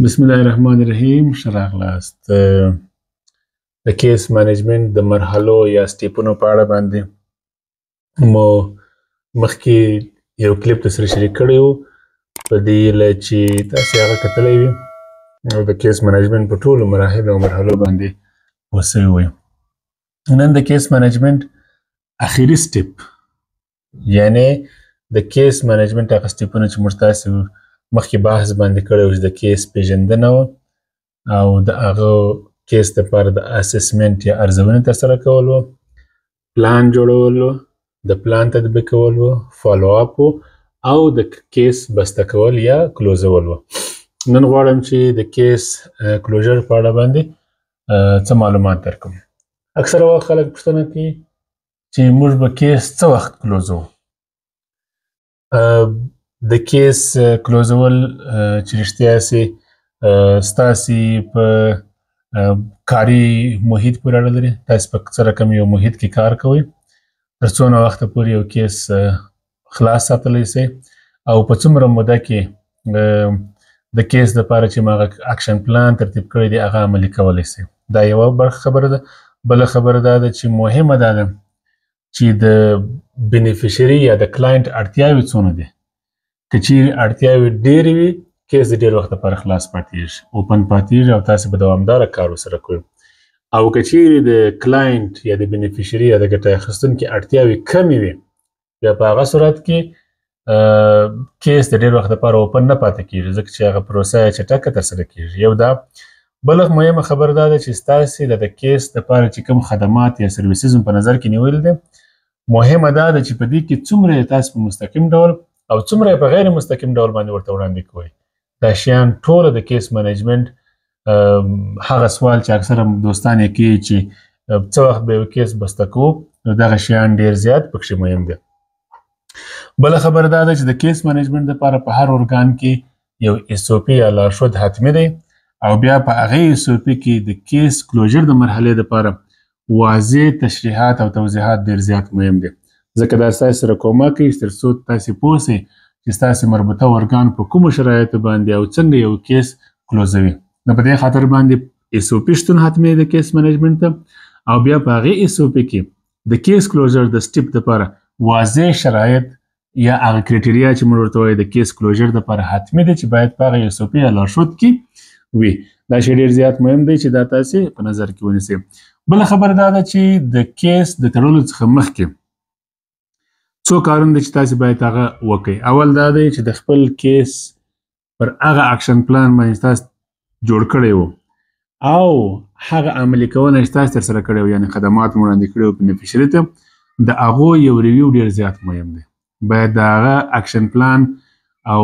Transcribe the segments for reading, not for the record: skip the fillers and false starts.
بسم الله الرحمن الرحیم. ښه راغلاست. د کیس مانجمنت د مرحلو یا سټیپونو په اړه باندې مو مخکې یو کلیپ درسره شریک کړی و په دې هیله چې تاسې هغه کتلی وي او د کیس مانجمنت په ټولو مراحلو او مرحلو باندې پوه سوي وئ. نن د کیس مانجمنت اخري سټیپ یعنې د کیس مانجمنت هغه سټیپونه چې موږ تاسې مخکې بحث باندې کړی و چې د کیس پیژندنه وه او د هغه کیس دپاره د اسسمنټ یا ارزونې ترسره کول وه، پلان جوړول وه، د پلان تطبیقول وه، فالو اپ و او د کیس بسته کول یا کلوزول وه. نن غواړم چې د کیس کلوزر په اړه باندې څه معلومات درکړم. اکثره وخت خلک پوښتنه کوي چې موږ به کیس څه وخت کلوزوو. د کیس کلوزول چې رښتیا سي ستاسې په کاري محیط پورې اړه لري. تاسې په څه رقم یو محیط کې کار کوئ تر څونه وخته پورې یو کیس خلاص ساتلی سئ او په څومره موده کې د کیس دپاره چې هغه اکشن پلان ترتیب کړی دی هغه عملي کولی سئ. دا یوه برخه خبره ده. بله خبره دا ده چې مهمه دا ده چې د بینیفیشري یا د کلاینټ اړتیاوې څونه دي. که چیرې اړتیاوې ډېرې وي کیس د ډېر وخت لپاره خلاص پاتېږي، اوپن پاتېږي او تاسې به دوامداره کار ورسره کوئ. او که چیرې د کلاینټ یا د بینیفیشري یا د ګټه اخیستونکي اړتیاوې کمې وي بیا په هغه صورت کې کیس د ډېر وخت لپاره اوپن نه پاتې کېږي ځکه چې هغه پروسه یې چټکه ترسره کېږي. یو دا. بله مهمه خبره دا ده چې ستاسې د کیس دپاره چې کوم خدمات یا سرویسز په نظر کې نیول دي مهمه دا ده چې په دې کې څومره یې تاسې په مستقیم ډول او څومره یې په غیر مستقیم ډول باندې ورته وړاندې کوئ. دا شیان ټوله د کیس مانجمنت هغه سوال چې اکثره دوستان یې کوي چې څه وخت به یو کیس بسته کوو نو دغه شیان ډېر زیات پکښې مهم دي. بله خبره دا ده چې د کیس مانجمنت دپاره په هر ارګان کې یو SOP یا لارښود حتمي دی او بیا په هغې SOP کې د کیس کلوزر د مرحلې دپاره واضح تشریحات او توضیحات ډېر زیات مهم دي ځکه دا ستاسې سره کومک کوي تر څو تاسې پوه سئ چې ستاسې مربوطه ارګان په کومو شرایطو باندې او څنګه یو کیس کلوزوي. نو په دې خاطر باندې SOP شتون حتمي د کیس مانجمنت ته او بیا په هغې SOP کې د کیس کلوزر د سټیپ دپاره واضح شرایط یا هغه کرایټیریا چې موږ ورته وایو د کیس کلوزر دپاره حتمي دی چې باید په هغه SOP یا لارښود کې وي. دا شی ډېر زیات مهم دی چې دا تاسې په نظر کې ونیسئ. بله خبره دا ده چې د کیس د تړلو څخه مخکې څو کارونه دي چې تاسې باید هغه وکئ. اول دا دی چې د خپل کیس پر هغه اکشن پلان باندې تاسې جوړ کړی و او هغه عملي کونه چې تاسې ترسره کړی و یعنې خدمات مو وړاندې کړي وو بینیفیشري ته د هغو یو ریویو ډېر زیات مهم دی. باید د هغه اکشن پلان او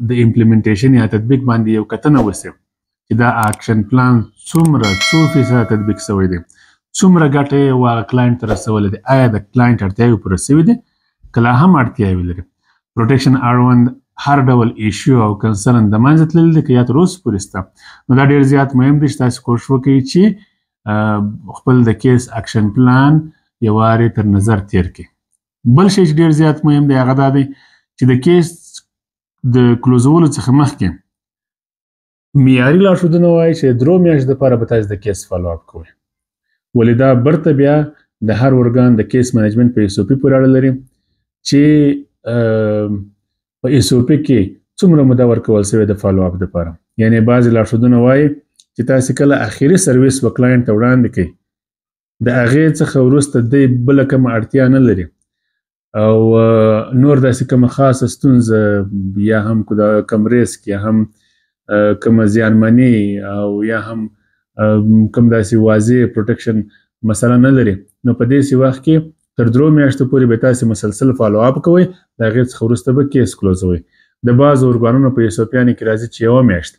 د امپلیمنټیشن یا تطبیق باندې یو کتنه وسي چې دا اکشن پلان څومره څو فیصده تطبیق شوی دی، څومره ګټه یې هغه کلاینټ ته رسولې ده، آیا د کلاینټ اړتیاوې پوره شوي دي که لا هم اړتیاوې لري. پروټیکشن اړوند هر ډول ایشو او کنسرن د منځه تللي دي که یا تر اوسه پورې شته. نو دا ډېر زیات مهم دی چې تاسې کوښښ وکړئ چې خپل د کیس اکشن پلان یو وارې تر نظر تیر کړئ. بل شی چې ډېر زیات مهم دی هغه دا دی چې د کیس د کلوزولو څخه مخکې معیاري لارښودونه وایي چې 3 میاشتو دپاره به تاسې د کیس فالو اپ کوئ. ولې دا برته بیا د هر ارګان د کیس مانجمنت په SOP پورې اړه لري چې په SOP کې څومره موده ورکول سوې د فالو اپ دپاره. یعنې بعضې لارښودونه وایي چې تاسې کله اخري سرویس به کلاینټ ته وړاندې کوئ د هغې څخه وروسته دی بله کومه اړتیا نه لري او نور داسې کومه خاصه ستونزه یا هم کم ریسک یا هم کومه زیانمني او یا هم کوم داسې واضح پروټیکشن مسله نه لري نو په داسې وخت کې تر 3 میاشتو پورې به تاسې مسلسل فالو اپ کوئ د هغې څخه وروسته به کیس کلوزوئ. د بعضو ارګانونو په SOP-یانو کې راځي چې 1 میاشت،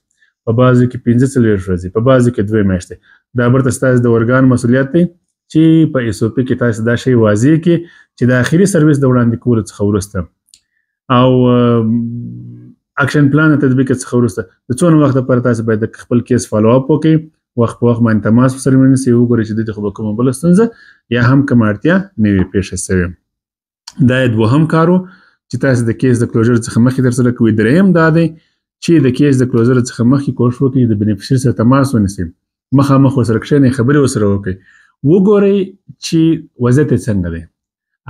په بعضو کې 45 ورځې، په بعضو کې 2 میاشتې. دا برته ستاسې د ارګان مسؤلیت دی چې په SOP کې تاسې دا شی واضح کړي چې د آخري سرویس د وړاندې کولو څخه وروسته او اکشن پلان د تطبیق څخه وروسته د څونه وخت لپاره تاسې باید خپل کیس فالو اپ وکړئ. وخت په وخت باندې تماس ورسره ونیسئ، وګورئ چې دلته خو به کومه بله ستونزه یا هم کومه اړتیا نه وي پیښه سوې. دا یې دوهم کار و چې تاسې د کیس د کلوزر څخه مخکې ترسره کوئ. دریم دا دی چې د کیس د کلوزر څخه مخکې کوښښ وکړي د بینیفیشري سره تماس ونیسي، مخامخ ورسره کښېنئ، خبرې ورسره وکړئ، وګورئ چې وضعیت یې څنګه دی،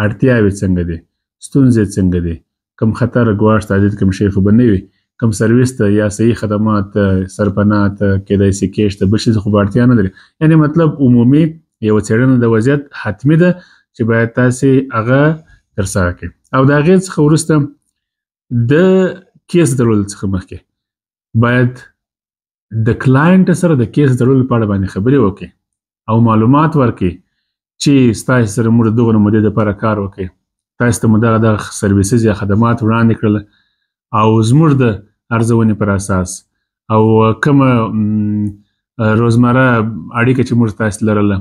اړتیاوې څنګه دي، ستونزې څنګه دي، کوم خطر ګواښ تهدید کوم شی خو به نه وي، کوم سرویس ته یا صحي خدمات ته، سرپناه ته، کیدای سي کیش ته، بل شي خو به اړتیا نه لري. یعنې مطلب عمومي یوه څېړنه د وضعیت حتمي ده چې باید تاسې هغه ترسره کړئ. او د هغې څخه وروسته د کیس درلودو څخه مخکې باید د کلاینټ سره د کیس درلودو په اړه باندې خبرې وکړئ او معلومات ورکړئ چې ستاسې سره موږ د دغو مودې دپاره کار وکړئ، تاسې ته مو دغه سرویسز یا خدمات وړاندې کړل او زموږ د ارزونې پر اساس او کومه روزمره اړیکه چې موږ تاسې لرله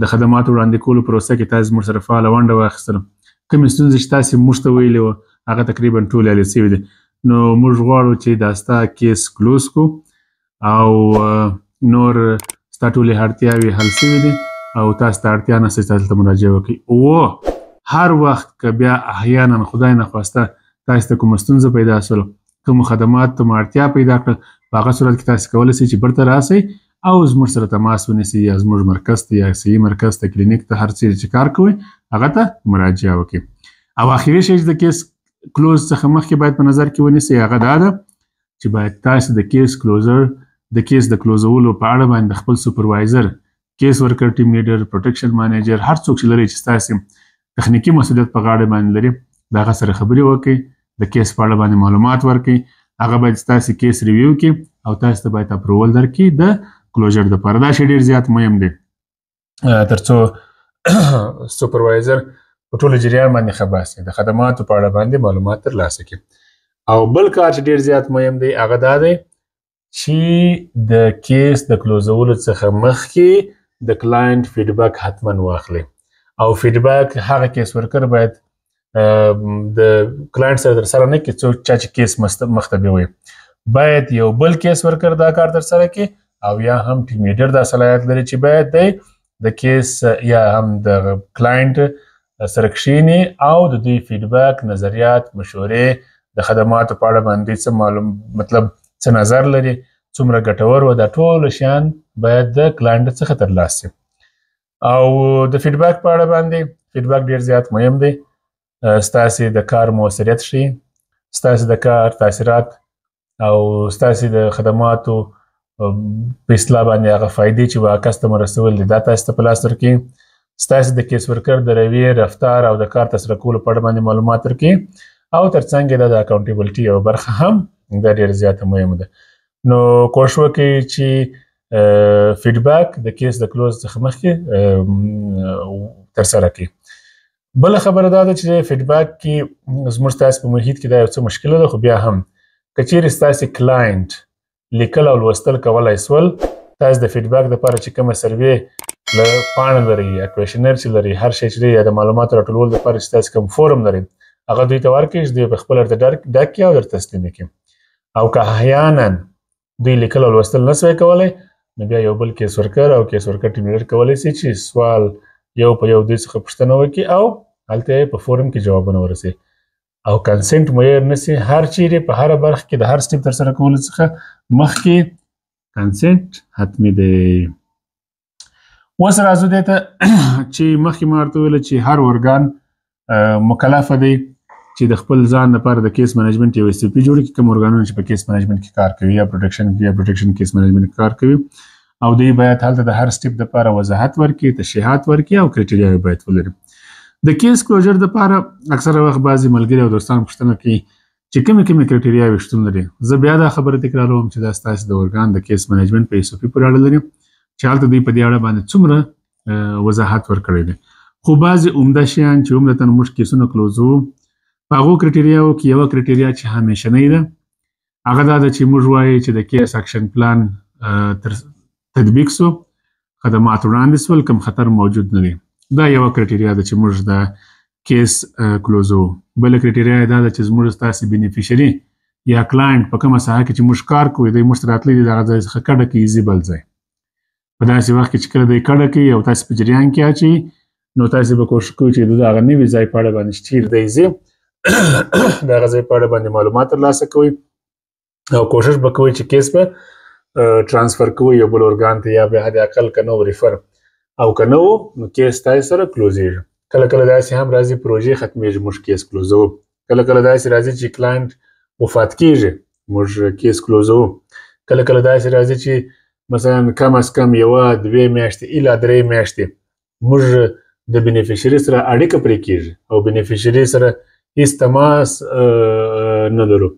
د خدماتو وړاندې کولو پروسه کې تاسې موږ سره فعاله ونډه واخیستله، کومې ستونزې چې تاسې موږ ته ویلې وه هغه تقریبا ټولې حل سوي دي. نو موږ غواړو چې دا ستا کیس کلوز کړو او نور ستا ټولې اړتیاوې حل سوي دي او تاسو ته اړتیا نشته چې تاسو ته مراجعه وکړئ. هر وخت که بیا احیانا خدای نخواسته تاسو ته کومه ستونزه پیدا شول، کومو خدماتو ته مو اړتیا پیدا کړه، په هغه صورت کې تاسو کولی شئ چې بیرته راسئ او زموږ سره تماس ونیسئ یا زموږ مرکز ته یا صحي مرکز ته، کلینیک ته، هر څه چې کار کوئ هغه ته مراجعه وکړئ. او آخري شی چې د کیس کلوز څخه مخکې باید په نظر کې ونیسئ هغه دا ده چې باید تاسو د کیس د کلوزولو په اړه باندې د خپل سوپروایزر، کیس ورکر، ټیم لیډر، پروټیکشن مانیجر، هر څوک چې لري چې ستاسې تخنیکي مسؤلیت په غاړه باندې لري د هغه سره خبرې وکړئ، د کیس په اړه باندې معلومات ورکړئ، هغه باید ستاسې کیس ریویو کړي او تاسو ته باید اپروول درکړي د کلوزر دپاره. دا شی ډېر زیات مهم دی تر څو سوپروایزر په ټولو جریان باندې خبر شي، د خدماتو په اړه باندې معلومات ترلاسه کړي. او بل کار چې ډېر زیات مهم دی هغه دا دی چې د کیس د کلوزولو څخه مخکې د کلاینټ فیډبک حتما واخلئ او فیډبک هغه کیس ورکر باید د کلاینټ سره ترسره نه کړي څوک چا چې کیس مخته بیوي، باید یو بل کیس ورکر دا کار ترسره کړي او یا هم ټیم لیډر دا صلاحیت لري چې باید دی د کیس یا هم د کلاینټ سره کښېني او د دوی فیډبک، نظریات، مشورې د خدماتو په اړه باندې څه مطلب څه نظر لري، څومره ګټور و، دا ټول شیان باید د کلاینټ څخه ترلاسه شي. او د فیډبک په اړه باندې فیډبک ډېر زیات مهم دی، ستاسې د کار موثریت ښیي، ستاسې د کار تاثیرات او ستاسې د خدماتو په اصطلاح باندې هغه فایدې چې به کس ته مو رسول دي دا تاسې ته په لاس ورکړي، ستاسې د کیس ورکر د رویې، رفتار او د کار ترسره کولو په اړه باندې معلومات ورکړي او ترڅنګ یې د اکاونټیبلټي یوه برخه هم دا ډېره زیاته مهمه ده. نو کوښښ وکړئ چې فیډبک د کیس د کلوز څخه مخکې ترسره کړئ. بله خبره دا ده چې فیډبک کې زموږ ستاسې په محیط کې دا یو څه مشکله ده، خو بیا هم که چیرې ستاسې کلاینټ لیکل او لوستل کولی سول، تاسې د فیډبک دپاره چې کومه سروې پاڼه لرئ یا کویشنر چې لرئ، هر شی چې دی یا د معلوماتو راټولولو دپاره چې تاسې کوم فورم لرئ هغه دوی ته ورکړئ چې دوی په خپله درته ډک کړي او درته تسلیم کړي. او که احیانا دوی لیکل او لوستل نه سوی کولی نو بیا یو بل کیس ورکر او کیس ورکر ټیم لیډر کولی شي چې سوال یو په یو دوی څخه پوښتنه وکړي او هلته یې په فورم کې جوابونه ورسوي. او کنسنټ مهیر نسي، هر چیرې په هره برخه کې د هر سټیپ ترسره کولو څخه مخکې کنسنټ حتمي دی. اوس راځو دې ته چې مخکې ما ورته ویله چې هر ارګان مکلفه دی چې د خپل ځان لپاره د کیس منیجمنټ یو SOP جوړ کړي، کوم ارګانونه چې په کیس منیجمنټ کې کار کوي یا پروټیکشن کیس منیجمنټ کې کار کوي او دوی باید هلته د هر سټیپ دپاره وضاحت ورکړي، تشریحات ورکړي او کرایټیریاوې باید ولري. د کیس کلوزر دپاره اکثره وخت بعضې ملګري او دوستان پوښتنه کوي چې کومې کرایټیریاوې شتون لري. زه بیا دا خبره تکراروم چې دا ستاسې د ارګان د کیس منیجمنټ په SOP پورې اړه لري چې هلته دوی په دې اړه باندې څومره وضاحت ورکړی دی. خو بعضې عمده شیان چې عمدتاً موږ کیسونه کلوزوو په هغو کرایټیریاوو کې یوه کرایټیریا چې همیشنۍ ده هغه دا ده چې موږ وایو چې د کیس اکشن پلان تطبیق سو، خدمات وړاندې سول، کوم خطر موجود نه دی. دا یوه کرایټیریا ده چې موږ د کیس کلوزوو. بله کرایټیریا دا ده چې زموږ ستاسې بینیفیشري یا کلاینټ په کومه ساحه کې چې موږ کار کوو دوی موږ ته راتللی دي د هغه ځای څخه کډه کوي ځي بل ځای. په داسې وخت کې چې کله دوی کډه کوي او تاسې په جریان کې اچوي نو تاسې به کوښښ کوئ چې د هغه نوي ځای په اړه باندې چې چیرې دی ځي د هغه ځای په اړه باندې معلومات ترلاسه کوئ او کوشش به کوئ چې کیس به ترانسفر کوئ یو بل ارګان ته یا به حد اقل که نه ریفر او که نه نو کیس تاسې سره کلوزیږي. کله کله داسې هم راځي پروژې ختمیږي موږ کیس کلوزوو. کله کله داسې راځي چې کلاینټ وفات کیږي موږ کیس کلوزوو. کله کله داسې راځي چې مثلا کم از کم یوه 2 میاشتې الا 3 میاشتې موږ د بینیفیشري سره اړیکه پرې کیږي او بینیفیشري سره هیڅ تماس نه لرو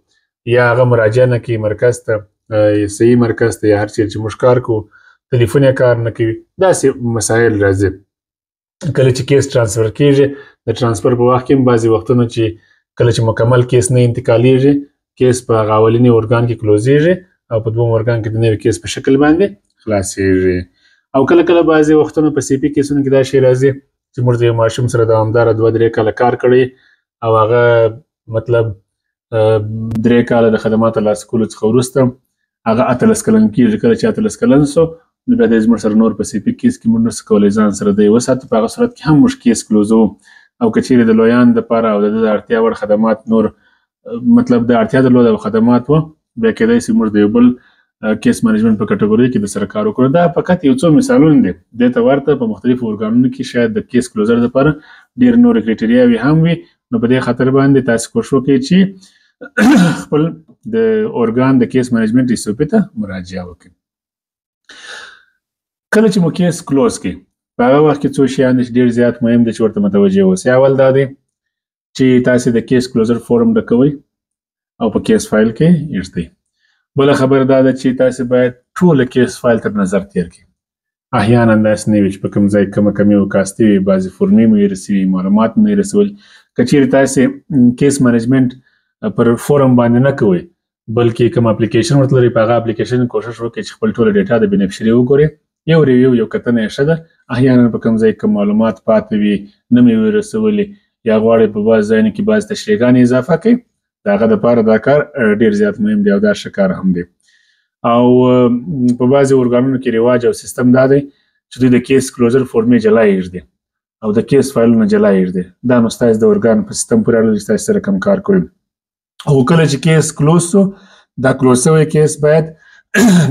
یا هغه مراجعه نه کوي مرکز ته صحیح مرکز ته یا هر چیرې چې موږ کار کوو تلیفون یې کار نه کوي. داسې مسایل راځي. کله چې کیس ترانسفر کیږي د ترانسفر په وخت کې هم بعضې وختونه چې کله چې مکمل کیس نه انتقالیږي کیس په هغه اولني ارګان کې کلوزیږي او په دوم ارګان کې د نوي کیس په شکل باندې خلاصیږي. او کله کله بعضې وختونه په سی پی کیسونو کې دا شی راځي چې موږ د یو ماشوم سره دوامداره 2-3 کاله کار کړی او هغه مطلب 3 کاله د خدماتو لاسه کولو څخه وروسته هغه 18 کلن کېږي. کله چې 18 کلن سو نو بیا دی زموږ سره نور په سی پی کیس کې موږ نشو کولی ځان سره دی وساتو. په هغه صورت کې هم موږ کیس کلوزوو او که چیرې د لویانو دپاره او د ده د اړتیا وړ خدمات نور مطلب د اړتیا درلوده او خدمات وه بیا کیدای شي موږ د یو بل کیس منیجمنت په کټګورۍ کې د سره کار وکړو. دا فقط یو څو مثالونه دي. دې ته ورته په مختلفو ارګانونو کې شاید د کیس کلوزر دپاره ډېر نورې کرایټریاوې هم وي. نو په دې خاطر باندې تاسې کوشش وکړئ چې خپل د ارګان د کیس منیجمنت ایس او پي ته مراجعه وکړئ. کله چې مو کیس کلوز کړئ په هغه وخت کې څو شیان دي چې ډېر زیات مهم دي چې ورته متوجه اوسئ. اول دا دی چې تاسې د کیس کلوزر فورم ډکوئ او په کیس فایل کې ایږدئ. بله خبر دا ده چې تاسې باید ټوله کیس فایل تر نظر تیر کړئ. احیانا داسې نه وي چې په کوم ځای کومه کمي وکاستې وي بعضې فورمې مو یې رسوي معلومات مو یې رسولي. که چیرې تاسې کیس منیجمنت پر فورم باندې نه کوئ بلکې کوم اپلیکیشن ورته لرئ په هغه اپلیکیشن کوشش وکړئ چې خپل ټوله ډیټا د بینیفیشري وګورئ. یو ریویو یو کتنه یې ښه ده. احیانا په کوم ځای کوم معلومات پاتې وي نه مې وي رسولي یا غواړئ په بعض ځایونو کې بعض تشریحګانې اضافه کړئ د هغه دپاره دا کار ډېر زیات مهم دی او دا ښه کار هم دی. او په بعضې ارګانونو کې رواج او سیستم دا دی چې دوی د کیس کلوزر فورمې جلا ایږدي او د کیس فایلونه جلا ایږدي. دا نو ستاسې د ارګان په سیستم پورې اړه لري چې تاسې سره کوم کار کوئ. او کله چې کیس کلوز سو دا کلوز شوی کیس باید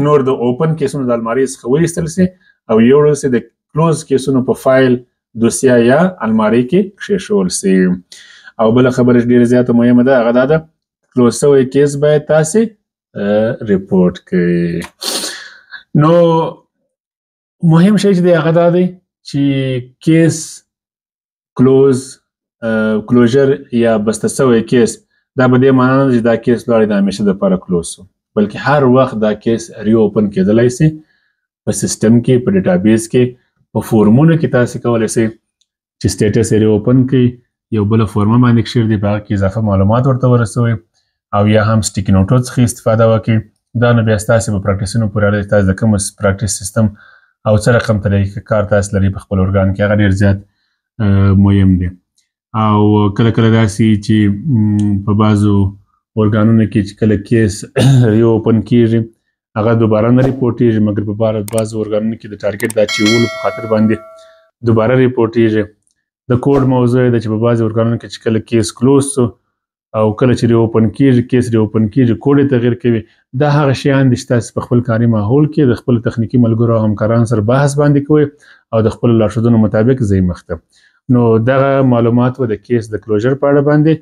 نور د اوپن کیسونو د المارۍ څخه وایستل سي او یوړل سي د کلوز کیسونو په فایل دوسیه یا المارۍ کې کښېښول سي. او بله خبره ډېره زیاته مهمه ده هغه دا ده کلوز شوی کیس باید تاسې ریپورټ کړئ. نو مهم شی چې دی هغه دا دی چې کیس کلوزر یا بسته شوی کیس دا په دې معنا نه چې دا کیس لاړې د همیشه دپاره کلوز سو بلکې هر وخت دا کیس ری اوپن کېدلی سي په سیستم کې په ډیټابیس کې په فورمونو کې تاسې کولی سئ چې سټیټس یې ری اوپن کړئ یو بله فورمه باندې کښېږدئ دی په هغه کې اضافه معلومات ورته ورسوئ او یا هم سټیکي نوټو څخه استفاده وکړئ. دا نو بیا ستاسې په پراکټیسونو پورې اړه دی تاسې د کوم پراکټیس سیستم او څه رقم طریقه کار تاسې لرئ په خپل ارګان کې هغه ډېر زیات مهم دی. او کله کله داسې چې په بعضو ارګانونو کې چې کله کیس ری اوپن کېږي هغه دوباره نه ریپورټېږي مګر په بعضو ارګانونو کې د ټارګېټ د اچولو په خاطر باندې دوباره ریپورټېږي. د کوډ موضوع ده چې په بعضې ارګانونو کې چې کله کیس کلوز سو او کله چې ری اوپن کېږي کیس ری اوپن کېږي کوډ یې تغیر کوي. دا هغه شیان دي چې تاسې په خپل کاري ماحول کې د خپل تخنیکي ملګرو او همکارانو سره بحث باندې کوئ او د خپلو لارښودونو مطابق ځئ مخته. نو دغه معلومات و د کیس د کلوزر په اړه باندې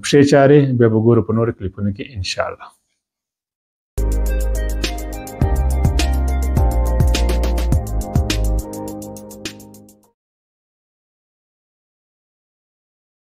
پښې چارې بیا به ګورو په نورو کلیپونو کې انشاءالله.